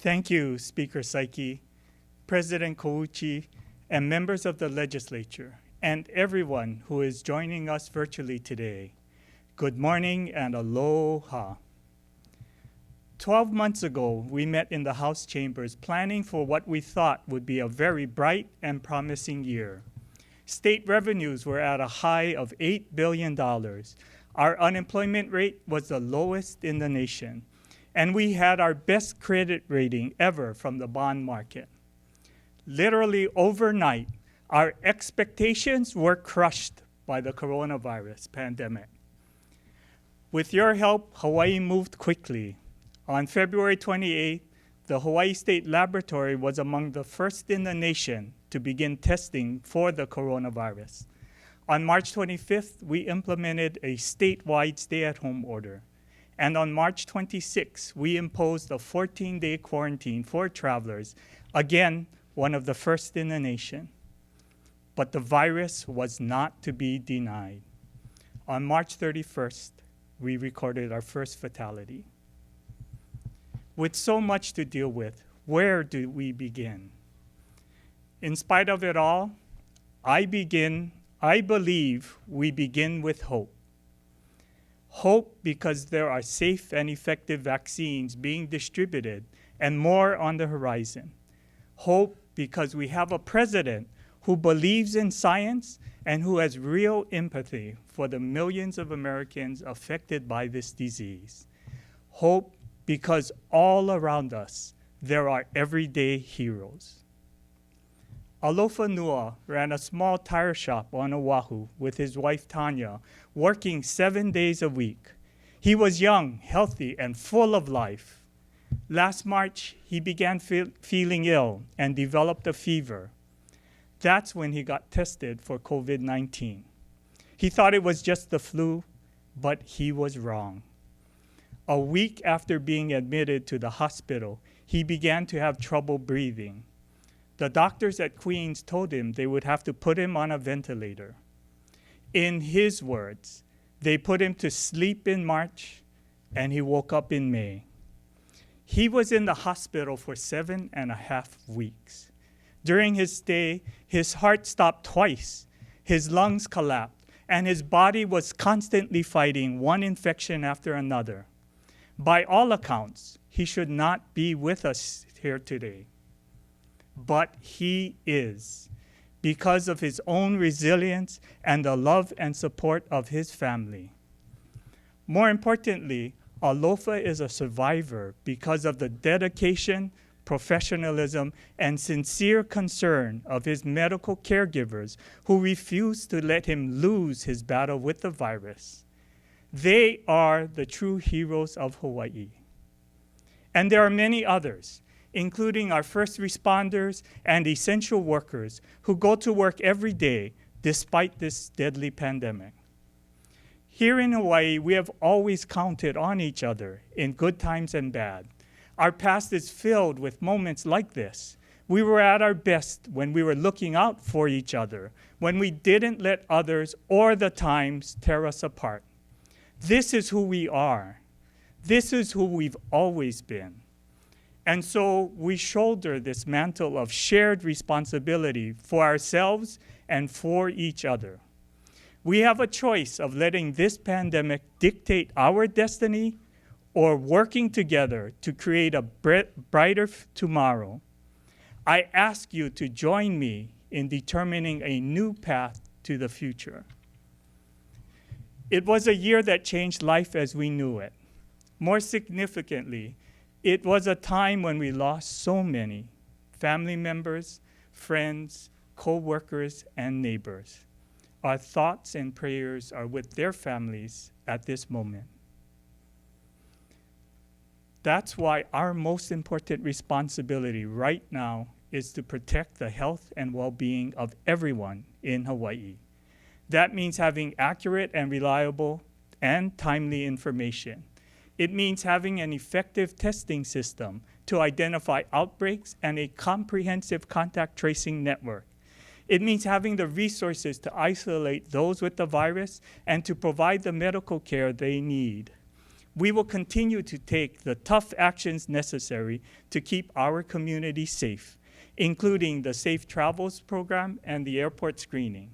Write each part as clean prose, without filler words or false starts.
Thank you, Speaker Saiki, President Kouchi, and members of the legislature, and everyone who is joining us virtually today. Good morning and aloha. 12 months ago, we met in the House chambers planning for what we thought would be a very bright and promising year. State revenues were at a high of $8 billion. Our unemployment rate was the lowest in the nation, and we had our best credit rating ever from the bond market. Literally overnight, our expectations were crushed by the coronavirus pandemic. With your help, Hawaii moved quickly. On February 28th, the Hawaii State Laboratory was among the first in the nation to begin testing for the coronavirus. On March 25th, we implemented a statewide stay-at-home order. And on March 26th, we imposed a 14-day quarantine for travelers, again, one of the first in the nation. But the virus was not to be denied. On March 31st, we recorded our first fatality. With so much to deal with, where do we begin? In spite of it all, I believe we begin with hope. Hope because there are safe and effective vaccines being distributed and more on the horizon. Hope because we have a president who believes in science and who has real empathy for the millions of Americans affected by this disease. Hope because all around us, there are everyday heroes. Alofa Nua ran a small tire shop on Oahu with his wife Tanya, working 7 days a week. He was young, healthy, and full of life. Last March, he began feeling ill and developed a fever. That's when he got tested for COVID-19. He thought it was just the flu, but he was wrong. A week after being admitted to the hospital, he began to have trouble breathing. The doctors at Queens told him they would have to put him on a ventilator. In his words, they put him to sleep in March, and he woke up in May. He was in the hospital for 7.5 weeks. During his stay, his heart stopped twice, his lungs collapsed, and his body was constantly fighting one infection after another. By all accounts, he should not be with us here today. But he is, because of his own resilience and the love and support of his family. More importantly, Alofa is a survivor because of the dedication, professionalism, and sincere concern of his medical caregivers who refused to let him lose his battle with the virus. They are the true heroes of Hawaii. And there are many others, including our first responders and essential workers who go to work every day despite this deadly pandemic. Here in Hawaii, we have always counted on each other in good times and bad. Our past is filled with moments like this. We were at our best when we were looking out for each other, when we didn't let others or the times tear us apart. This is who we are. This is who we've always been. And so we shoulder this mantle of shared responsibility for ourselves and for each other. We have a choice of letting this pandemic dictate our destiny or working together to create a brighter tomorrow. I ask you to join me in determining a new path to the future. It was a year that changed life as we knew it. More significantly, it was a time when we lost so many family members, friends, co-workers, and neighbors. Our thoughts and prayers are with their families at this moment. That's why our most important responsibility right now is to protect the health and well-being of everyone in Hawaii. That means having accurate and reliable and timely information. It means having an effective testing system to identify outbreaks and a comprehensive contact tracing network. It means having the resources to isolate those with the virus and to provide the medical care they need. We will continue to take the tough actions necessary to keep our community safe, including the Safe Travels program and the airport screening.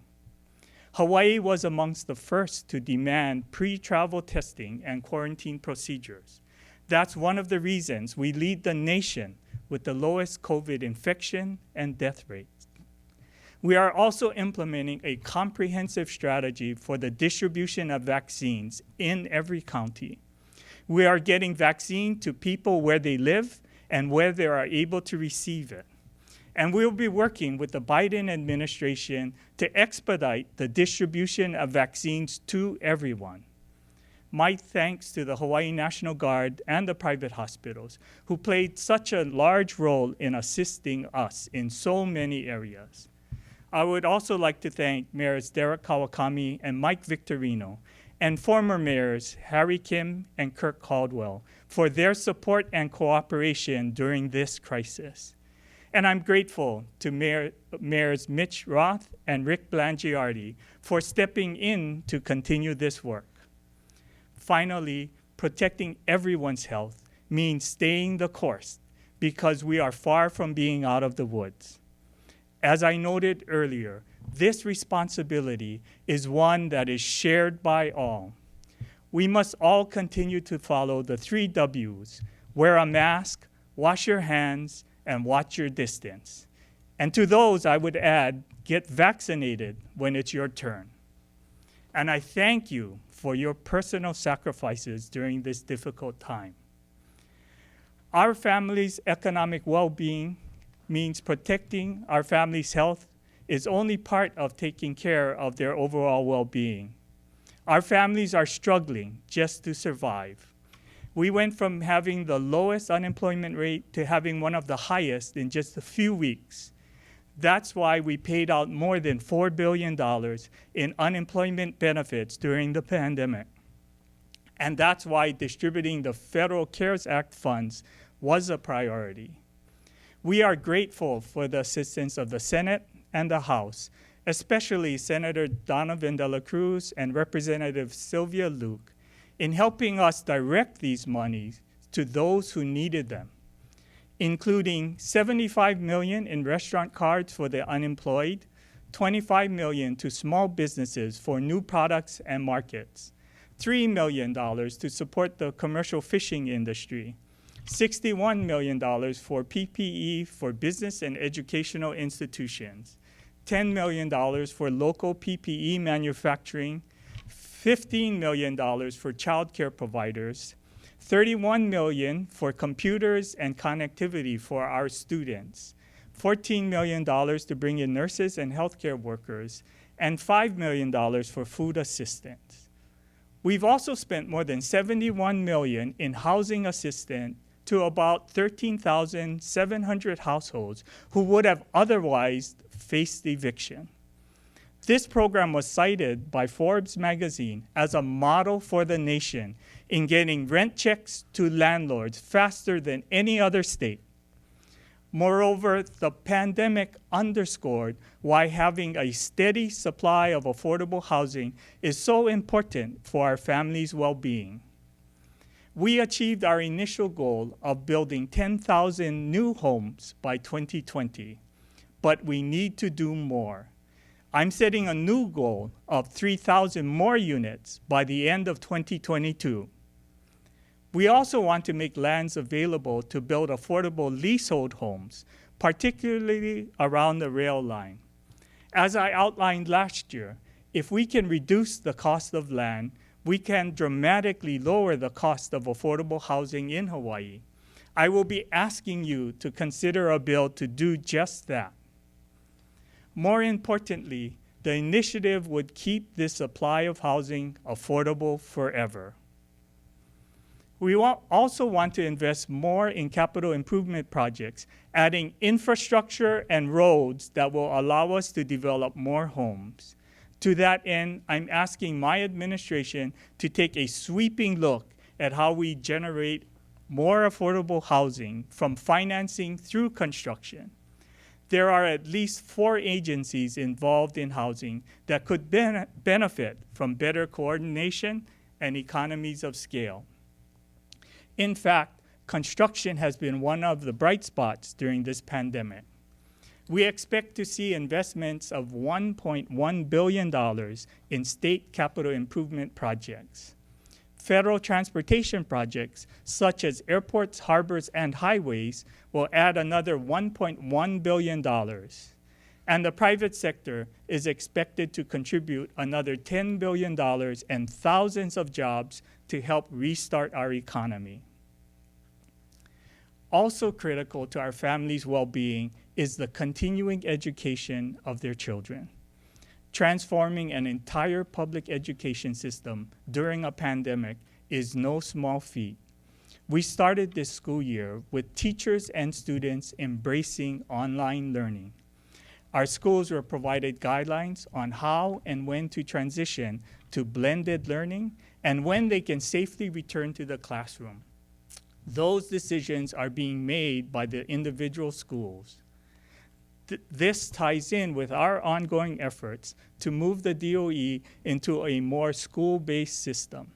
Hawaii was amongst the first to demand pre-travel testing and quarantine procedures. That's one of the reasons we lead the nation with the lowest COVID infection and death rates. We are also implementing a comprehensive strategy for the distribution of vaccines in every county. We are getting vaccine to people where they live and where they are able to receive it. And we'll be working with the Biden administration to expedite the distribution of vaccines to everyone. My thanks to the Hawaii National Guard and the private hospitals who played such a large role in assisting us in so many areas. I would also like to thank Mayors Derek Kawakami and Mike Victorino and former mayors Harry Kim and Kirk Caldwell for their support and cooperation during this crisis. And I'm grateful to Mayors Mitch Roth and Rick Blangiardi for stepping in to continue this work. Finally, protecting everyone's health means staying the course because we are far from being out of the woods. As I noted earlier, this responsibility is one that is shared by all. We must all continue to follow the 3 W's: wear a mask, wash your hands, and watch your distance. And to those, I would add, get vaccinated when it's your turn. And I thank you for your personal sacrifices during this difficult time. Our family's economic well-being means protecting our family's health is only part of taking care of their overall well-being. Our families are struggling just to survive. We went from having the lowest unemployment rate to having one of the highest in just a few weeks. That's why we paid out more than $4 billion in unemployment benefits during the pandemic. And that's why distributing the Federal CARES Act funds was a priority. We are grateful for the assistance of the Senate and the House, especially Senator Donovan De La Cruz and Representative Sylvia Luke, in helping us direct these monies to those who needed them, including $75 million in restaurant cards for the unemployed, $25 million to small businesses for new products and markets, $3 million to support the commercial fishing industry, $61 million for PPE for business and educational institutions, $10 million for local PPE manufacturing, $15 million for child care providers, $31 million for computers and connectivity for our students, $14 million to bring in nurses and healthcare workers, and $5 million for food assistance. We've also spent more than $71 million in housing assistance to about 13,700 households who would have otherwise faced eviction. This program was cited by Forbes magazine as a model for the nation in getting rent checks to landlords faster than any other state. Moreover, the pandemic underscored why having a steady supply of affordable housing is so important for our families' well-being. We achieved our initial goal of building 10,000 new homes by 2020, but we need to do more. I'm setting a new goal of 3,000 more units by the end of 2022. We also want to make lands available to build affordable leasehold homes, particularly around the rail line. As I outlined last year, if we can reduce the cost of land, we can dramatically lower the cost of affordable housing in Hawaii. I will be asking you to consider a bill to do just that. More importantly, the initiative would keep this supply of housing affordable forever. We also want to invest more in capital improvement projects, adding infrastructure and roads that will allow us to develop more homes. To that end, I'm asking my administration to take a sweeping look at how we generate more affordable housing from financing through construction. There are at least 4 agencies involved in housing that could benefit from better coordination and economies of scale. In fact, construction has been one of the bright spots during this pandemic. We expect to see investments of $1.1 billion in state capital improvement projects. Federal transportation projects, such as airports, harbors, and highways, will add another $1.1 billion. And the private sector is expected to contribute another $10 billion and thousands of jobs to help restart our economy. Also critical to our families' well-being is the continuing education of their children. Transforming an entire public education system during a pandemic is no small feat. We started this school year with teachers and students embracing online learning. Our schools were provided guidelines on how and when to transition to blended learning and when they can safely return to the classroom. Those decisions are being made by the individual schools. This ties in with our ongoing efforts to move the DOE into a more school-based system.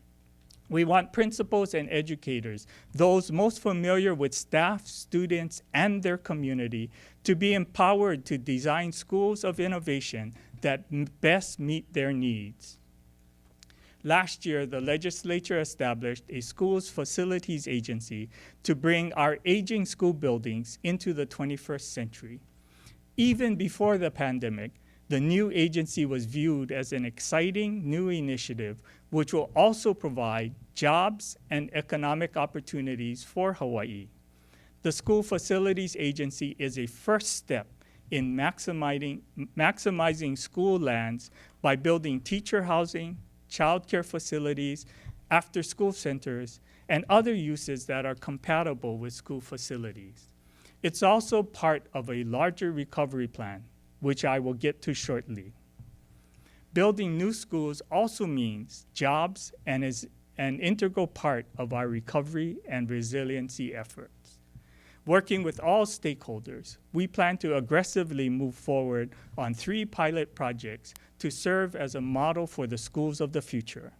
We want principals and educators, those most familiar with staff, students, and their community, to be empowered to design schools of innovation that best meet their needs. Last year, the legislature established a schools facilities agency to bring our aging school buildings into the 21st century. Even before the pandemic, the new agency was viewed as an exciting new initiative which will also provide jobs and economic opportunities for Hawaii. The School Facilities Agency is a first step in maximizing school lands by building teacher housing, childcare facilities, after-school centers, and other uses that are compatible with school facilities. It's also part of a larger recovery plan, which I will get to shortly. Building new schools also means jobs and is an integral part of our recovery and resiliency efforts. Working with all stakeholders, we plan to aggressively move forward on 3 pilot projects to serve as a model for the schools of the future.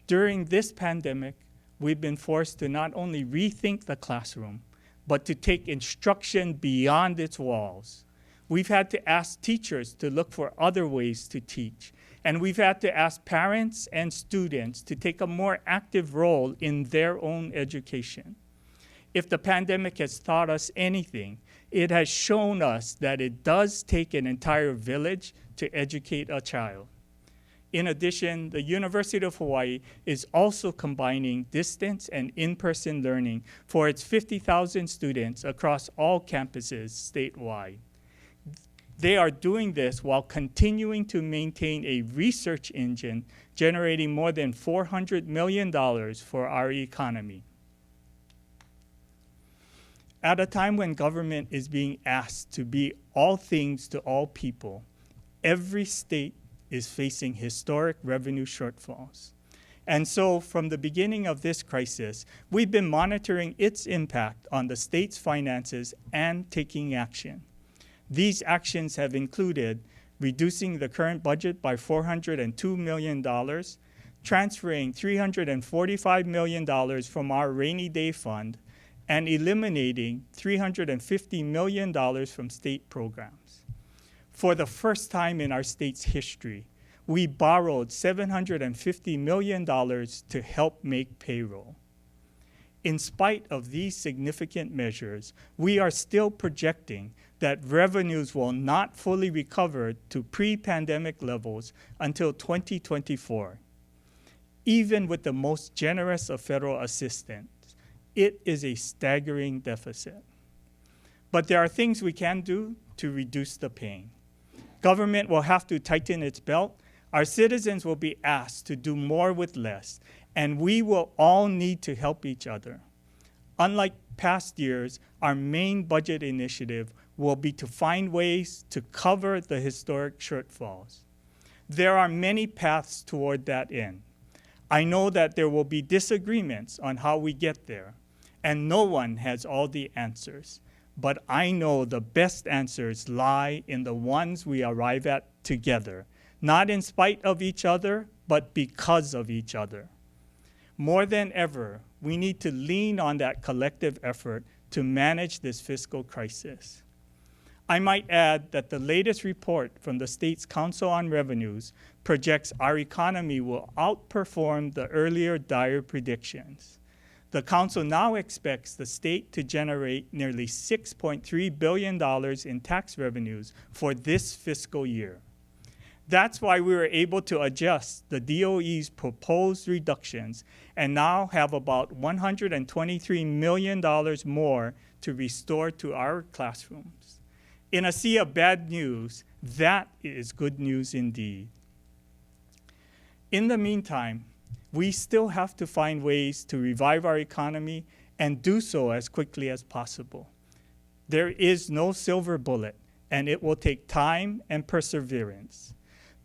During this pandemic, we've been forced to not only rethink the classroom, but to take instruction beyond its walls. We've had to ask teachers to look for other ways to teach, and we've had to ask parents and students to take a more active role in their own education. If the pandemic has taught us anything, it has shown us that it does take an entire village to educate a child. In addition, the University of Hawaii is also combining distance and in-person learning for its 50,000 students across all campuses statewide. They are doing this while continuing to maintain a research engine generating more than $400 million for our economy. At a time when government is being asked to be all things to all people, every state is facing historic revenue shortfalls. And so from the beginning of this crisis, we've been monitoring its impact on the state's finances and taking action. These actions have included reducing the current budget by $402 million, transferring $345 million from our rainy day fund, and eliminating $350 million from state programs. For the first time in our state's history, we borrowed $750 million to help make payroll. In spite of these significant measures, we are still projecting that revenues will not fully recover to pre-pandemic levels until 2024. Even with the most generous of federal assistance, it is a staggering deficit. But there are things we can do to reduce the pain. Government will have to tighten its belt. Our citizens will be asked to do more with less, and we will all need to help each other. Unlike past years, our main budget initiative will be to find ways to cover the historic shortfalls. There are many paths toward that end. I know that there will be disagreements on how we get there, and no one has all the answers. But I know the best answers lie in the ones we arrive at together, not in spite of each other, but because of each other. More than ever, we need to lean on that collective effort to manage this fiscal crisis. I might add that the latest report from the state's Council on Revenues projects our economy will outperform the earlier dire predictions. The council now expects the state to generate nearly $6.3 billion in tax revenues for this fiscal year. That's why we were able to adjust the DOE's proposed reductions and now have about $123 million more to restore to our classrooms. In a sea of bad news, that is good news indeed. In the meantime, we still have to find ways to revive our economy and do so as quickly as possible. There is no silver bullet, and it will take time and perseverance.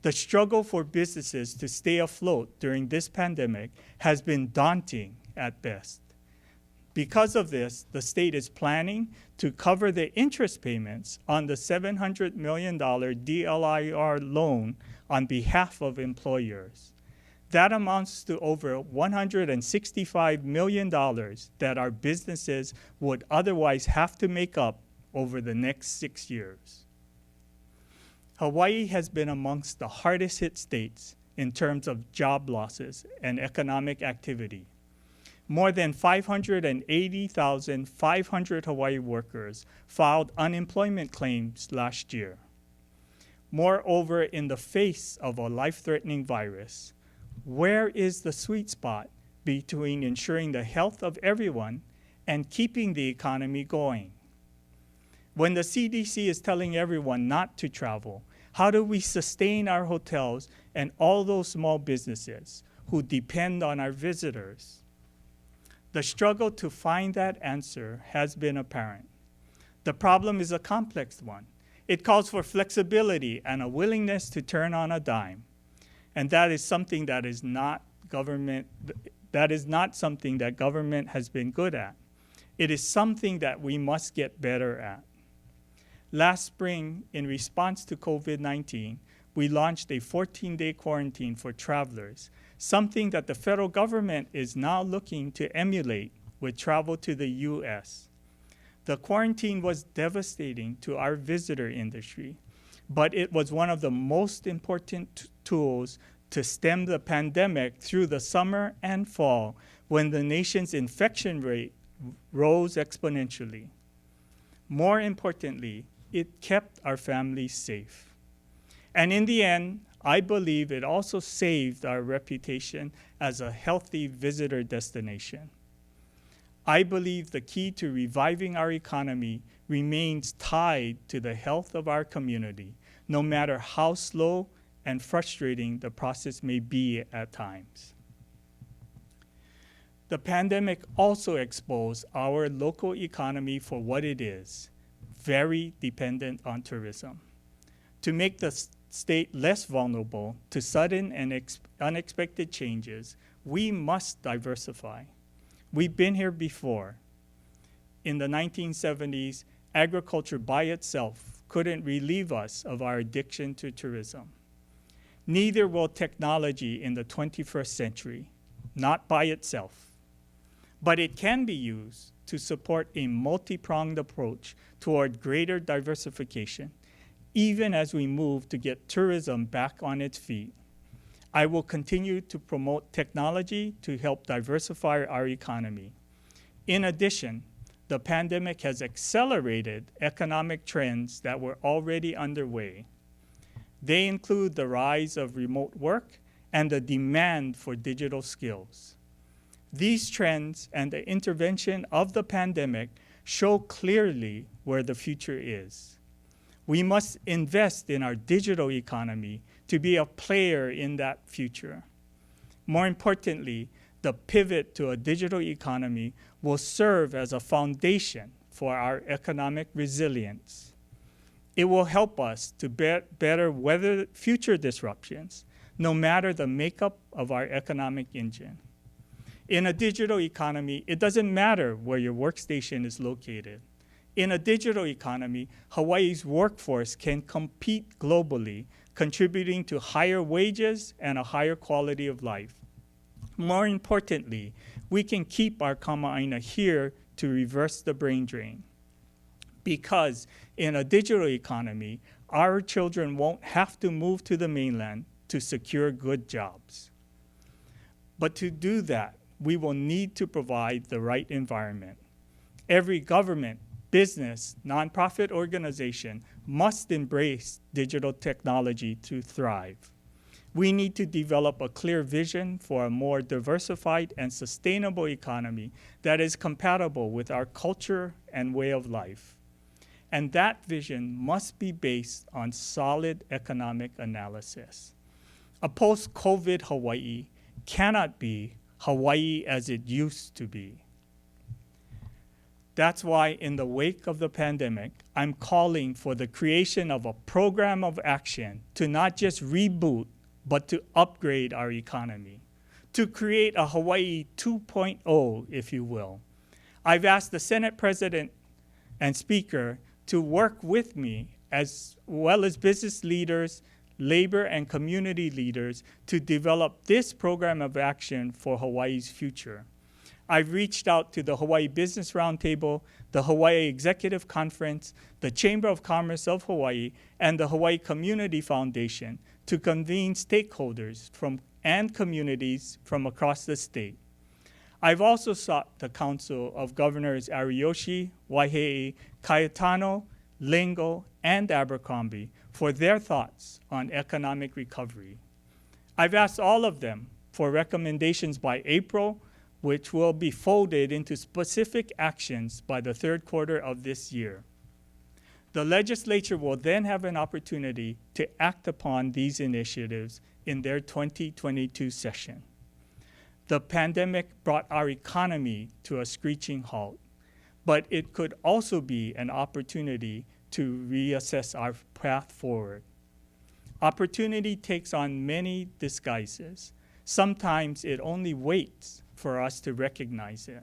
The struggle for businesses to stay afloat during this pandemic has been daunting at best. Because of this, the state is planning to cover the interest payments on the $700 million DLIR loan on behalf of employers. That amounts to over $165 million that our businesses would otherwise have to make up over the next 6 years. Hawaii has been amongst the hardest hit states in terms of job losses and economic activity. More than 580,500 Hawaii workers filed unemployment claims last year. Moreover, in the face of a life-threatening virus, where is the sweet spot between ensuring the health of everyone and keeping the economy going? When the CDC is telling everyone not to travel, how do we sustain our hotels and all those small businesses who depend on our visitors? The struggle to find that answer has been apparent. The problem is a complex one. It calls for flexibility and a willingness to turn on a dime. And that is something that is not something that government has been good at. It is something that we must get better at. Last spring, in response to COVID-19, we launched a 14-day quarantine for travelers, something that the federal government is now looking to emulate with travel to the U.S. The quarantine was devastating to our visitor industry, but it was one of the most important tools to stem the pandemic through the summer and fall when the nation's infection rate rose exponentially. More importantly, it kept our families safe. And in the end, I believe it also saved our reputation as a healthy visitor destination. I believe the key to reviving our economy remains tied to the health of our community, no matter how slow and frustrating the process may be at times. The pandemic also exposed our local economy for what it is, very dependent on tourism. To make the state less vulnerable to sudden and unexpected changes, we must diversify. We've been here before. In the 1970s, agriculture by itself couldn't relieve us of our addiction to tourism. Neither will technology in the 21st century, not by itself. But it can be used to support a multi-pronged approach toward greater diversification, even as we move to get tourism back on its feet. I will continue to promote technology to help diversify our economy. In addition, the pandemic has accelerated economic trends that were already underway. They include the rise of remote work and the demand for digital skills. These trends and the intervention of the pandemic show clearly where the future is. We must invest in our digital economy to be a player in that future. More importantly, the pivot to a digital economy will serve as a foundation for our economic resilience. It will help us to better weather future disruptions, no matter the makeup of our economic engine. In a digital economy, it doesn't matter where your workstation is located. In a digital economy, Hawaii's workforce can compete globally, contributing to higher wages and a higher quality of life. More importantly, we can keep our kama'aina here to reverse the brain drain. Because in a digital economy, our children won't have to move to the mainland to secure good jobs. But to do that, we will need to provide the right environment. Every government, business, nonprofit organization must embrace digital technology to thrive. We need to develop a clear vision for a more diversified and sustainable economy that is compatible with our culture and way of life. And that vision must be based on solid economic analysis. A post-COVID Hawaii cannot be Hawaii as it used to be. That's why in the wake of the pandemic, I'm calling for the creation of a program of action to not just reboot, but to upgrade our economy, to create a Hawaii 2.0, if you will. I've asked the Senate President and Speaker to work with me, as well as business leaders, labor and community leaders, to develop this program of action for Hawaii's future. I've reached out to the Hawaii Business Roundtable, the Hawaii Executive Conference, the Chamber of Commerce of Hawaii, and the Hawaii Community Foundation to convene stakeholders and communities from across the state. I've also sought the counsel of Governors Ariyoshi, Waihee, Cayetano, Lingo, and Abercrombie for their thoughts on economic recovery. I've asked all of them for recommendations by April, which will be folded into specific actions by the third quarter of this year. The legislature will then have an opportunity to act upon these initiatives in their 2022 session. The pandemic brought our economy to a screeching halt, but it could also be an opportunity to reassess our path forward. Opportunity takes on many disguises. Sometimes it only waits for us to recognize it.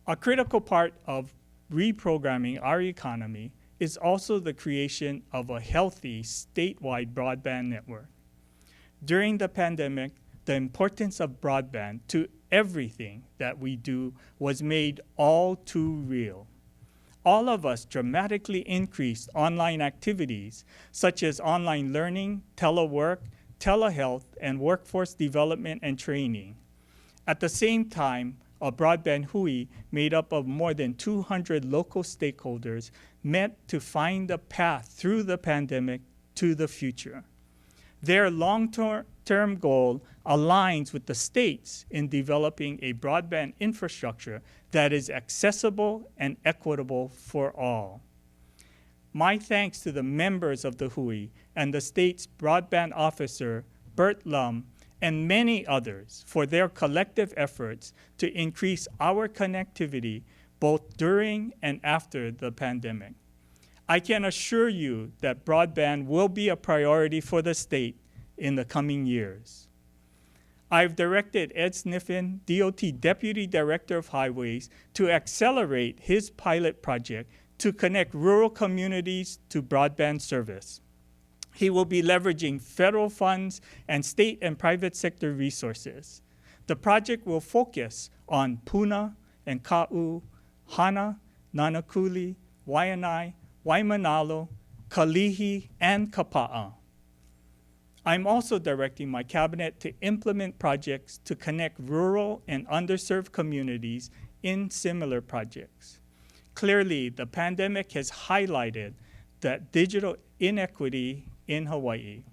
A critical part of reprogramming our economy is also the creation of a healthy statewide broadband network. During the pandemic, the importance of broadband to everything that we do was made all too real. All of us dramatically increased online activities such as online learning, telework, telehealth, and workforce development and training. At the same time, a broadband hui made up of more than 200 local stakeholders met to find a path through the pandemic to the future. Their long-term goal aligns with the states in developing a broadband infrastructure that is accessible and equitable for all. My thanks to the members of the hui and the state's broadband officer, Bert Lum, and many others for their collective efforts to increase our connectivity both during and after the pandemic. I can assure you that broadband will be a priority for the state in the coming years. I've directed Ed Sniffen, DOT Deputy Director of Highways, to accelerate his pilot project to connect rural communities to broadband service. He will be leveraging federal funds and state and private sector resources. The project will focus on Puna and Ka'u, Hana, Nanakuli, Waianae, Waimanalo, Kalihi, and Kapa'a. I'm also directing my cabinet to implement projects to connect rural and underserved communities in similar projects. Clearly, the pandemic has highlighted that digital inequity in Hawaii.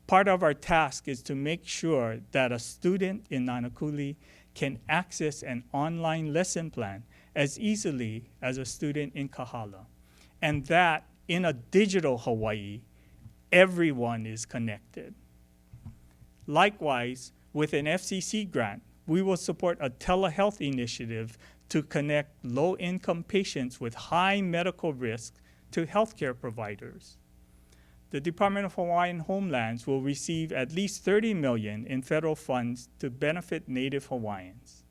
Part of our task is to make sure that a student in Nanakuli can access an online lesson plan as easily as a student in Kahala, and that in a digital Hawaii, everyone is connected. Likewise, with an FCC grant, we will support a telehealth initiative to connect low-income patients with high medical risk to healthcare providers. The Department of Hawaiian Homelands will receive at least $30 million in federal funds to benefit Native Hawaiians.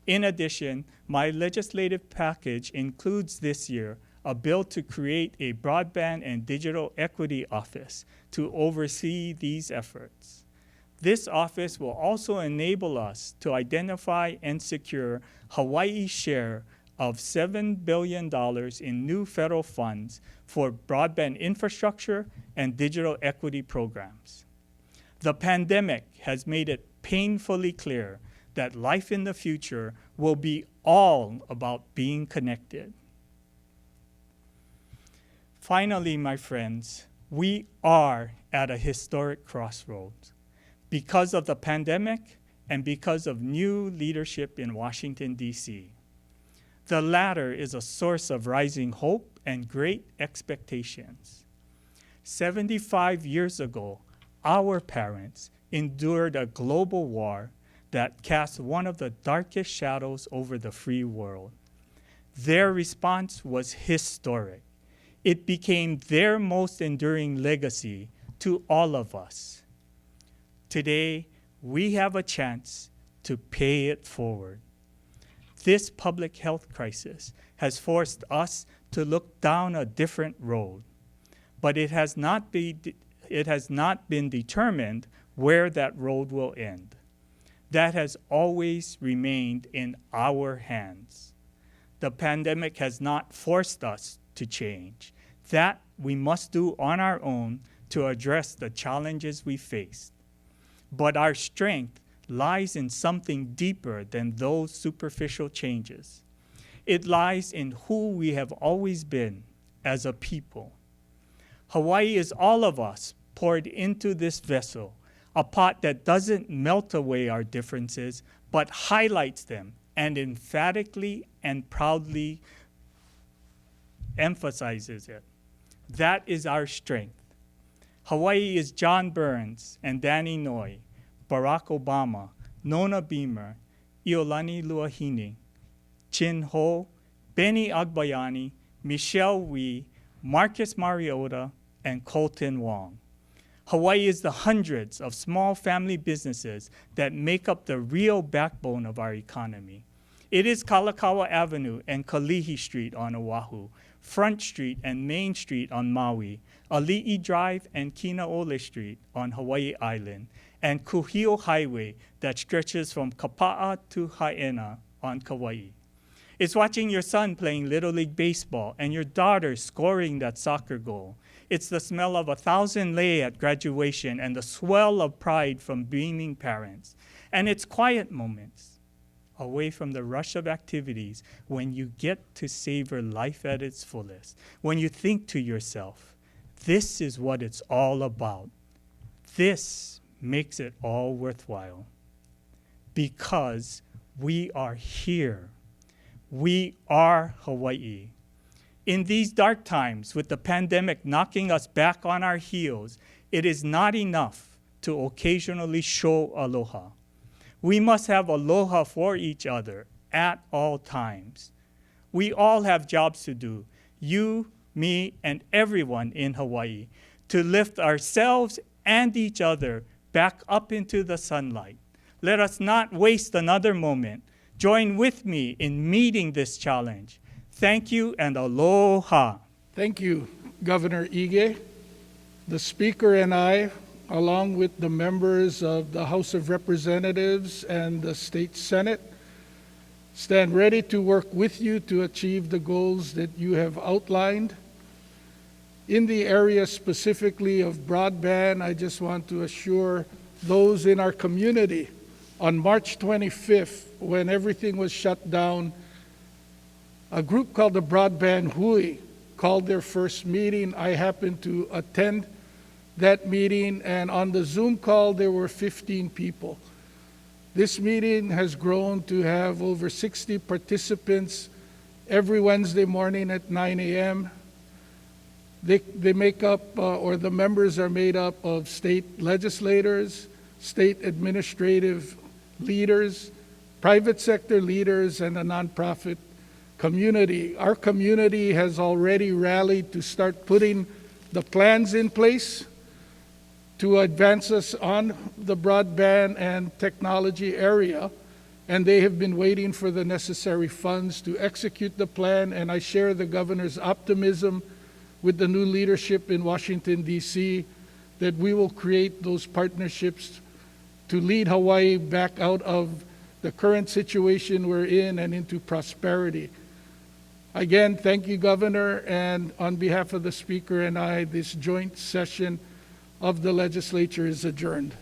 In addition, my legislative package includes this year a bill to create a broadband and digital equity office to oversee these efforts. This office will also enable us to identify and secure Hawaii's share of $7 billion in new federal funds for broadband infrastructure and digital equity programs. The pandemic has made it painfully clear that life in the future will be all about being connected. Finally, my friends, we are at a historic crossroads because of the pandemic and because of new leadership in Washington, D.C. The latter is a source of rising hope and great expectations. 75 years ago, our parents endured a global war that cast one of the darkest shadows over the free world. Their response was historic. It became their most enduring legacy to all of us. Today, we have a chance to pay it forward. This public health crisis has forced us to look down a different road, but it has not been determined where that road will end. That has always remained in our hands. The pandemic has not forced us to change. That we must do on our own to address the challenges we faced. But our strength lies in something deeper than those superficial changes. It lies in who we have always been as a people. Hawaii is all of us poured into this vessel, a pot that doesn't melt away our differences, but highlights them and emphatically and proudly emphasizes it. That is our strength. Hawaii is John Burns and Danny Noi, Barack Obama, Nona Beamer, Iolani Luahini, Chin Ho, Benny Agbayani, Michelle Wee, Marcus Mariota, and Colton Wong. Hawaii is the hundreds of small family businesses that make up the real backbone of our economy. It is Kalakaua Avenue and Kalihi Street on Oahu, Front Street and Main Street on Maui, Ali'i Drive and Kinaole Street on Hawaii Island, and Kuhio Highway that stretches from Kapa'a to Haena on Kauai. It's watching your son playing Little League Baseball and your daughter scoring that soccer goal. It's the smell of 1,000 lei at graduation and the swell of pride from beaming parents. And it's quiet moments away from the rush of activities when you get to savor life at its fullest, when you think to yourself, this is what it's all about. This makes it all worthwhile. Because we are here. We are Hawaii. In these dark times, with the pandemic knocking us back on our heels, it is not enough to occasionally show aloha. We must have aloha for each other at all times. We all have jobs to do, you, me, and everyone in Hawaii, to lift ourselves and each other back up into the sunlight. Let us not waste another moment. Join with me in meeting this challenge. Thank you and aloha. Thank you, Governor Ige. The Speaker and I, along with the members of the House of Representatives and the State Senate, stand ready to work with you to achieve the goals that you have outlined. In the area specifically of broadband, I just want to assure those in our community, on March 25th, when everything was shut down, a group called the Broadband Hui called their first meeting. I happened to attend that meeting, and on the Zoom call, there were 15 people. This meeting has grown to have over 60 participants every Wednesday morning at 9 a.m. They make up, or the members are made up of state legislators, state administrative leaders, private sector leaders, and a nonprofit community. Our community has already rallied to start putting the plans in place to advance us on the broadband and technology area, and they have been waiting for the necessary funds to execute the plan, and I share the governor's optimism with the new leadership in Washington, D.C., that we will create those partnerships to lead Hawaii back out of the current situation we're in and into prosperity. Again, thank you, Governor, and on behalf of the Speaker and I, this joint session of the legislature is adjourned.